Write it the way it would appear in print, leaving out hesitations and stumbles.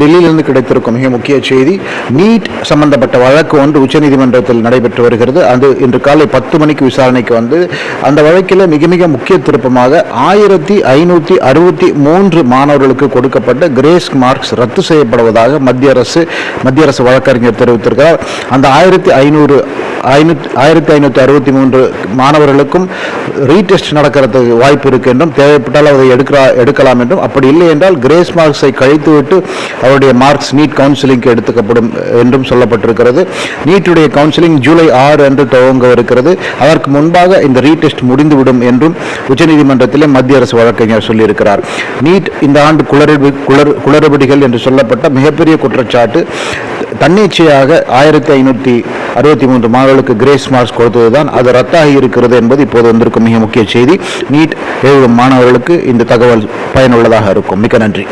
டெல்லியிலிருந்து கிடைத்திருக்கும் மிக முக்கிய செய்தி, நீட் சம்பந்தப்பட்ட வழக்கு ஒன்று உச்சநீதிமன்றத்தில் நடைபெற்று வருகிறது. அது இன்று காலை 10 மணிக்கு விசாரணைக்கு வந்து அந்த வழக்கில் மிக மிக முக்கிய திருப்பமாக 1563 மாணவர்களுக்கு கொடுக்கப்பட்ட கிரேஸ் மார்க்ஸ் ரத்து செய்யப்படுவதாக மத்திய அரசு வழக்கறிஞர் தெரிவித்திருக்கிறார். அந்த 1563 மாணவர்களுக்கும் ரீடெஸ்ட் நடக்கிறதுக்கு வாய்ப்பு இருக்கு என்றும், தேவைப்பட்டால் அதை எடுக்கலாம் என்றும், அப்படி இல்லை என்றால் கிரேஸ் மார்க்ஸை கழித்துவிட்டு அவருடைய மார்க்ஸ் நீட் கவுன்சிலிங்க்கு எடுத்துக்கப்படும் என்றும் சொல்லப்பட்டிருக்கிறது. நீட்டுடைய கவுன்சிலிங் ஜூலை 6 அன்று துவங்க இருக்கிறது. அதற்கு முன்பாக இந்த ரீடெஸ்ட் முடிந்துவிடும் என்றும் உச்சநீதிமன்றத்திலே மத்திய அரசு வழக்கறிஞர் சொல்லியிருக்கிறார். நீட் இந்த ஆண்டு குளறுபடிகள் என்று சொல்லப்பட்ட மிகப்பெரிய குற்றச்சாட்டு. தன்னிச்சையாக 1563 மாணவர்களுக்கு கிரேஸ் மார்க்ஸ் கொடுத்ததுதான் அது ரத்தாகி இருக்கிறது என்பது இப்போது வந்திருக்கும் மிக முக்கிய செய்தி. நீட் எழுதும் மாணவர்களுக்கு இந்த தகவல் பயனுள்ளதாக இருக்கும். மிக்க நன்றி.